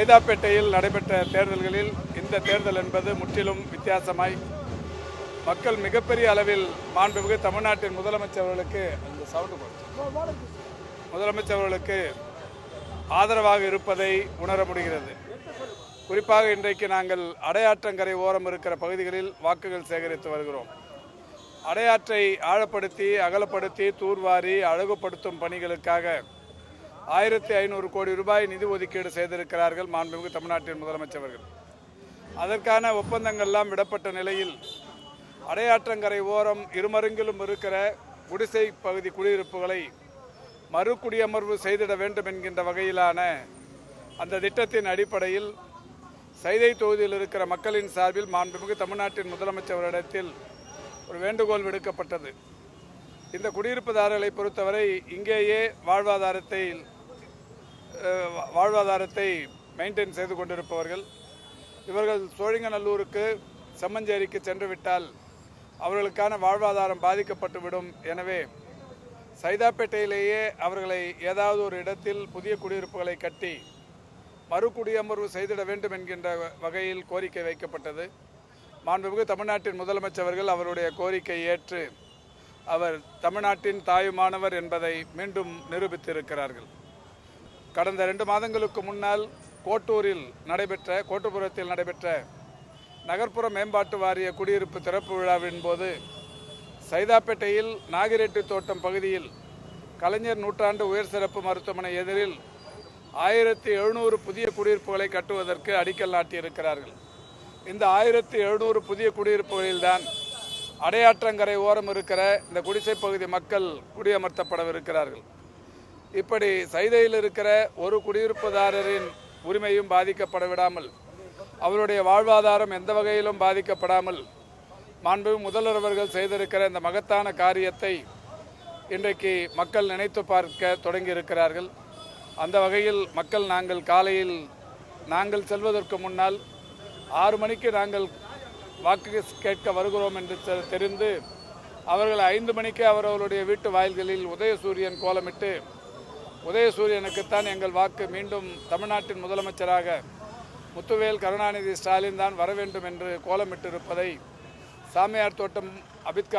சைதாப்பேட்டையில் நடைபெற்ற தேர்தல்களில் இந்த தேர்தல் என்பது முற்றிலும் வித்தியாசமாய் மக்கள் மிகப்பெரிய அளவில் மாண்புமிகு தமிழ்நாட்டின் முதலமைச்சர்களுக்கு ஆதரவாக இருப்பதை உணர முடிகிறது. குறிப்பாக இன்றைக்கு நாங்கள் அடையாற்றங்கரை ஓரம் இருக்கிற பகுதிகளில் வாக்குகள் சேகரித்து வருகிறோம். அடையாற்றை ஆழப்படுத்தி அகலப்படுத்தி தூர்வாரி அழகுபடுத்தும் பணிகளுக்காக 1500 கோடி ரூபாய் நிதி ஒதுக்கீடு செய்திருக்கிறார்கள் மாண்புமிகு தமிழ்நாட்டின் முதலமைச்சர்கள். அதற்கான ஒப்பந்தங்கள்லாம் விடப்பட்ட நிலையில் அடையாற்றங்கரை ஓரம் இருமருங்கிலும் இருக்கிற குடிசை பகுதி குடியிருப்புகளை மறுகுடியமர்வு செய்திட வேண்டும் என்கின்ற வகையிலான அந்த திட்டத்தின் அடிப்படையில் சைதை தொகுதியில் இருக்கிற மக்களின் சார்பில் மாண்புமிகு தமிழ்நாட்டின் முதலமைச்சரிடத்தில் ஒரு வேண்டுகோள் விடுக்கப்பட்டது. இந்த குடியிருப்புதாரர்களை பொறுத்தவரை இங்கேயே வாழ்வாதாரத்தை மெயின்டைன் செய்து கொண்டிருப்பவர்கள். இவர்கள் சோழிங்கநல்லூருக்கு செம்மஞ்சேரிக்கு சென்று விட்டால் அவர்களுக்கான வாழ்வாதாரம் பாதிக்கப்பட்டுவிடும். எனவே சைதாப்பேட்டையிலேயே அவர்களை ஏதாவது ஒரு இடத்தில் புதிய குடியிருப்புகளை கட்டி மறுகுடியமர்வு செய்திட வேண்டும் என்கின்ற வகையில் கோரிக்கை வைக்கப்பட்டது. மாண்புமிகு தமிழ்நாட்டின் முதலமைச்சர்கள் அவருடைய கோரிக்கையை ஏற்று அவர் தமிழ்நாட்டின் தாயுமானவர் என்பதை மீண்டும் நிரூபித்திருக்கிறார்கள். கடந்த 2 மாதங்களுக்கு முன்னால் கோட்டுப்புறத்தில் நடைபெற்ற நகர்ப்புற மேம்பாட்டு வாரிய குடியிருப்பு திறப்பு விழாவின் போது சைதாப்பேட்டையில் நாகிரெட்டி தோட்டம் பகுதியில் கலைஞர் நூற்றாண்டு உயர் சிறப்பு மருத்துவமனை எதிரில் 1700 புதிய குடியிருப்புகளை கட்டுவதற்கு அடிக்கல் நாட்டியிருக்கிறார்கள். இந்த 1700 புதிய குடியிருப்புகளில்தான் அடையாற்றங்கரை ஓரம் இருக்கிற இந்த குடிசை பகுதி மக்கள் குடியமர்த்தப்படவிருக்கிறார்கள். இப்படி சைதையில் இருக்கிற ஒரு குடியிருப்புதாரரின் உரிமையும் பாதிக்கப்பட விடாமல், அவருடைய வாழ்வாதாரம் எந்த வகையிலும் பாதிக்கப்படாமல் மாண்புமிகு முதல்வர்கள் செய்திருக்கிற இந்த மகத்தான காரியத்தை இன்றைக்கு மக்கள் நினைத்து பார்க்க தொடங்கி இருக்கிறார்கள். அந்த வகையில் மக்கள் நாங்கள் செல்வதற்கு முன்னால் 6 மணிக்கு நாங்கள் வாக்கு கேட்க வருகிறோம் என்று தெரிந்து அவர்கள் 5 மணிக்கு அவர்களுடைய வீட்டு வாயில்களில் உதயசூரியன் கோலமிட்டு உதயசூரியனுக்குத்தான் எங்கள் வாக்கு, மீண்டும் தமிழ்நாட்டின் முதலமைச்சராக முத்துவேல் கருணாநிதி ஸ்டாலின் தான் வர வேண்டும் என்று கோலமிட்டிருப்பதை சாமியார் தோட்டம் அபித்கால்